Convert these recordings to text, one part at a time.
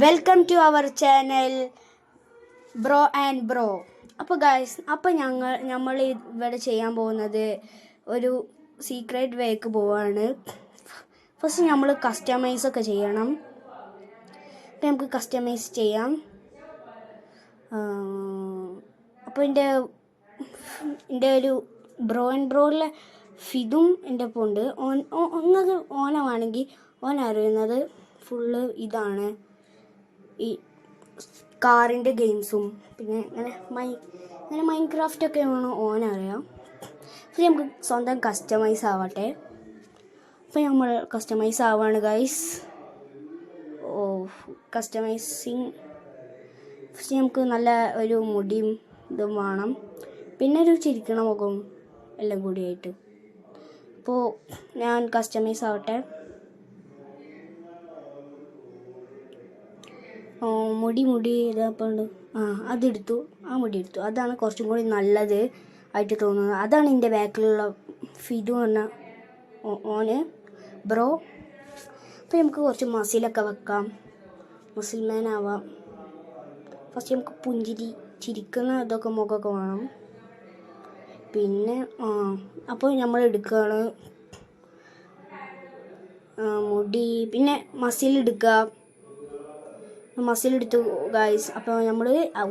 Welcome to our channel bro and bro. അപ്പോൾ guys, അപ്പോൾ നമ്മൾ ഇവിടെ ചെയ്യാൻ പോകുന്നത് ഒരു സീക്രട്ട് വേക്ക് പോവാണ്. ഫസ്റ്റ് നമ്മൾ കസ്റ്റമൈസൊക്കെ ചെയ്യണം. അപ്പോൾ നമുക്ക് കസ്റ്റമൈസ് ചെയ്യാം. അപ്പോൾ എൻ്റെ ഒരു ബ്രോ ആൻഡ് ബ്രോയിലെ ഫിദും എൻ്റെ ഒപ്പം ഉണ്ട്. നിങ്ങൾക്ക് ഓണമാണെങ്കിൽ ഓൻ അറിയുന്നത് ഫുള്ള് ഇതാണ്, ഈ കാറിൻ്റെ ഗെയിംസും പിന്നെ ഇങ്ങനെ മൈൻക്രാഫ്റ്റൊക്കെ വേണം ഓനറിയാം. അപ്പോൾ നമുക്ക് സ്വന്തം കസ്റ്റമൈസ് ആവട്ടെ. അപ്പോൾ നമ്മൾ കസ്റ്റമൈസ് ആവാണ് ഗൈസ്. കസ്റ്റമൈസിങ് ഫസ്റ്റ് നമുക്ക് നല്ല ഒരു മുടിയും ഇതും വേണം, പിന്നെ ഒരു ചിരിക്കണ മുഖം എല്ലാം കൂടിയായിട്ട്. അപ്പോൾ ഞാൻ കസ്റ്റമൈസ് ആവട്ടെ. മുടി ഇതപ്പോൾ അതെടുത്തു, ആ മുടി എടുത്തു. അതാണ് കുറച്ചും കൂടി നല്ലത് ആയിട്ട് തോന്നുന്നത്. അതാണ് എൻ്റെ ബാക്കിലുള്ള ഫിദു പറഞ്ഞ ഓന് ബ്രോ. അപ്പോൾ നമുക്ക് കുറച്ച് മസിലൊക്കെ വെക്കാം, മുസൽമാൻ ആവാം. ഫസ്റ്റ് നമുക്ക് ചിരിക്കുന്ന ഇതൊക്കെ മുഖമൊക്കെ വേണം. പിന്നെ അപ്പോൾ നമ്മൾ എടുക്കുകയാണ് മുടി, പിന്നെ മസിലെടുത്തു ഗൈസ്. അപ്പോൾ നമ്മൾ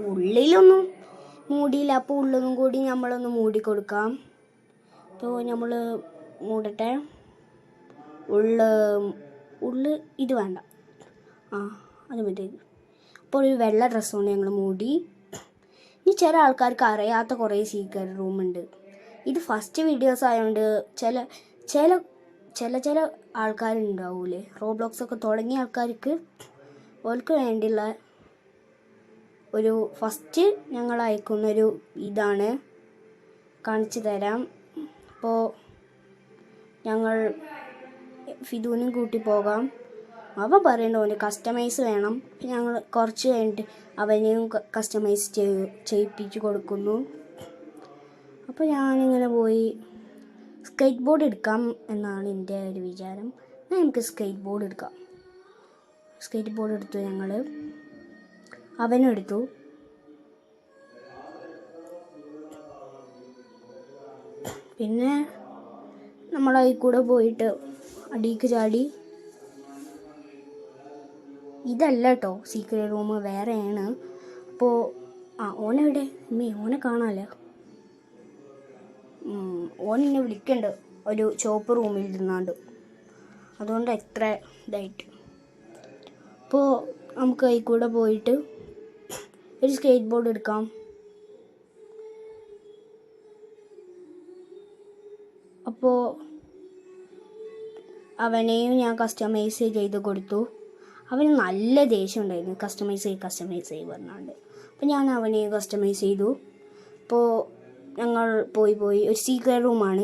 ഉള്ളിലൊന്നും മൂടിയില്ല, അപ്പോൾ ഉള്ളതും കൂടി നമ്മളൊന്ന് മൂടി കൊടുക്കാം. അപ്പോൾ നമ്മൾ മൂടട്ടെ. ഉള്ള് ഇത് വേണ്ട, അത് മതി. അപ്പോൾ ഒരു വെള്ള ഡ്രസ്സ് കൊണ്ട് ഞങ്ങൾ മൂടി. ഇനി ചില ആൾക്കാർക്ക് അറിയാത്ത കുറേ സീക്രട്ട് റൂമുണ്ട്. ഇത് ഫസ്റ്റ് വീഡിയോസ് ആയതുകൊണ്ട് ചില ആൾക്കാരുണ്ടാവൂലേ, റോബ്ലോക്സൊക്കെ തുടങ്ങിയ ആൾക്കാർക്ക് ഓൾക്ക് വേണ്ടിയുള്ള ഒരു ഫസ്റ്റ് ഞങ്ങൾ അയക്കുന്നൊരു ഇതാണ്, കാണിച്ചു തരാം. അപ്പോൾ ഞങ്ങൾ ഫിദുവിനും കൂട്ടി പോകാം. അവൻ പറയണ്ട ഓന് കസ്റ്റമൈസ് വേണം. ഞങ്ങൾ കുറച്ച് കഴിഞ്ഞിട്ട് അവനെയും കസ്റ്റമൈസ് ചെയ്യിപ്പിച്ച് കൊടുക്കുന്നു. അപ്പോൾ ഞാനിങ്ങനെ പോയി സ്കേറ്റ് ബോർഡ് എടുക്കാം എന്നാണ് എൻ്റെ ഒരു വിചാരം. നമുക്ക് സ്കേറ്റ് ബോർഡ് എടുക്കാം. സ്കേറ്റ് ബോർഡ് എടുത്തു, ഞങ്ങൾ അവനും എടുത്തു. പിന്നെ നമ്മളതിൽ കൂടെ പോയിട്ട് അടിക്ക് ചാടി. ഇതല്ല കേട്ടോ സീക്രട്ട് റൂം, വേറെയാണ്. അപ്പോൾ ഓനെവിടെ? ഓനെ കാണാമല്ലോ. ഓനെന്നെ വിളിക്കണ്ട് ഒരു ചോപ്പ് റൂമിൽ ഇരുന്നാണ്ട്, അതുകൊണ്ട് എത്ര ഇതായിട്ട്. അപ്പോൾ നമുക്ക് അതിൽ കൂടെ പോയിട്ട് ഒരു സ്കേറ്റ് ബോർഡ് എടുക്കാം. അപ്പോൾ അവനെയും ഞാൻ കസ്റ്റമൈസ് ചെയ്ത് കൊടുത്തു. അവന് നല്ല ദേഷ്യം ഉണ്ടായിരുന്നു, കസ്റ്റമൈസ് ചെയ്ത് പറഞ്ഞാണ്ട്. അപ്പോൾ ഞാൻ അവനെയും കസ്റ്റമൈസ് ചെയ്തു. അപ്പോൾ ഞങ്ങൾ പോയി ഒരു സീക്രട്ട് റൂമാണ്.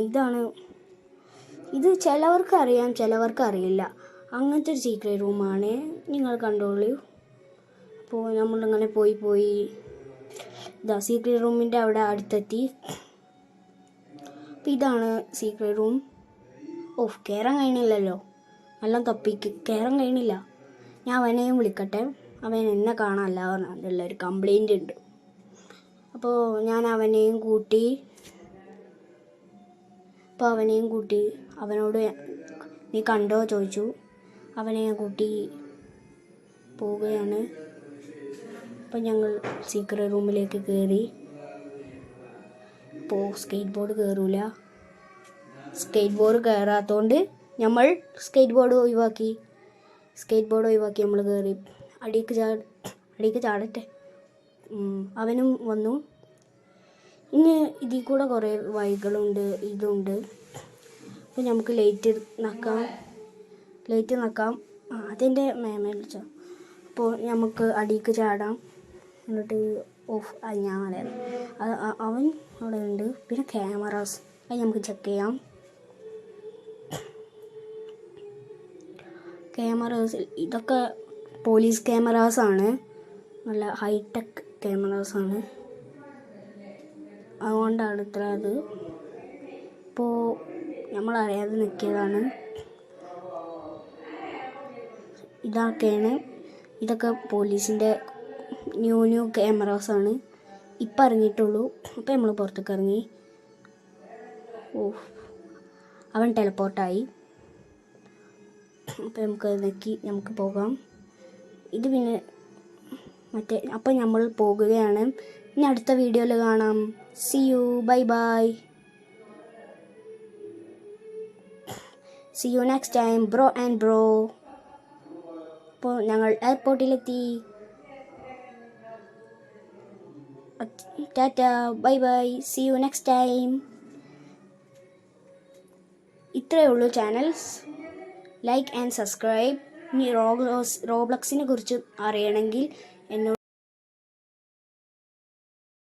ഇത് ചിലവർക്ക് അറിയാം, ചിലവർക്ക് അറിയില്ല. അങ്ങനത്തെ ഒരു സീക്രട്ട് റൂമാണ്, നിങ്ങൾ കണ്ടോളൂ. അപ്പോൾ നമ്മളിങ്ങനെ പോയി ഇതാ സീക്രട്ട് റൂമിൻ്റെ അവിടെ അടുത്തെത്തി. അപ്പോൾ ഇതാണ് സീക്രട്ട് റൂം. കയറാൻ കഴിയണില്ലല്ലോ, നല്ല തപ്പിക്ക് കയറാൻ കഴിയണില്ല. ഞാൻ അവനെയും വിളിക്കട്ടെ, അവൻ എന്നെ കാണാനല്ല പറഞ്ഞിട്ടുള്ള ഒരു കംപ്ലൈൻ്റ് ഉണ്ട്. അപ്പോൾ ഞാൻ അവനെയും കൂട്ടി അവനോട് നീ കണ്ടോ ചോദിച്ചു. അവനെ ഞാൻ കൂട്ടി പോവുകയാണ്. അപ്പം ഞങ്ങൾ സീക്രട്ട് റൂമിലേക്ക് കയറി. ഇപ്പോൾ സ്കേറ്റ് ബോർഡ് കയറൂല. സ്കേറ്റ് ബോർഡ് കയറാത്തതുകൊണ്ട് നമ്മൾ സ്കേറ്റ് ബോർഡ് ഒഴിവാക്കി നമ്മൾ കയറി. അടിക്ക് ചാടട്ടെ. അവനും വന്നു. ഇനി ഇതിൽ കൂടെ കുറേ വഴികളുണ്ട്, ഇതുണ്ട്. അപ്പോൾ നമുക്ക് ലൈറ്റ് നക്കാം. അതിൻ്റെ മേമേൽ വെച്ചാൽ. അപ്പോൾ നമുക്ക് അടിക്ക് ചാടാം. എന്നിട്ട് ഞാൻ പറയാം, അവൻ അവിടെ ഉണ്ട്. പിന്നെ ക്യാമറാസ്, അത് നമുക്ക് ചെക്ക് ചെയ്യാം. ക്യാമറാസ് ഇതൊക്കെ പോലീസ് ക്യാമറാസാണ്, നല്ല ഹൈടെക് ക്യാമറാസാണ്, അതുകൊണ്ടാണ് ഇത്ര അത്. ഇപ്പോൾ നമ്മളറിയാതെ നിൽക്കിയതാണ്. ഇതൊക്കെയാണ് ഇതൊക്കെ പോലീസിൻ്റെ ന്യൂ ക്യാമറാസാണ്. ഇപ്പം ഇറങ്ങിയിട്ടുള്ളൂ. അപ്പോൾ നമ്മൾ പുറത്തേക്ക് ഇറങ്ങി. ഓ, അവൻ ടെലപ്പോർട്ടായി. അപ്പോൾ നമുക്ക് പോകാം. ഇത് പിന്നെ അപ്പോൾ നമ്മൾ പോകുകയാണ്. ഇനി അടുത്ത വീഡിയോയിൽ കാണാം. See you, bye bye. See you next time bro and bro. അപ്പോൾ ഞങ്ങൾ എയർപോർട്ടിലെത്തി. Tata, bye bye, see you next time. ഇത്രയേ ഉള്ളൂ. Channels like and subscribe. ഇനി റോബ്ലക്സിനെ കുറിച്ച് അറിയണമെങ്കിൽ എന്നോട്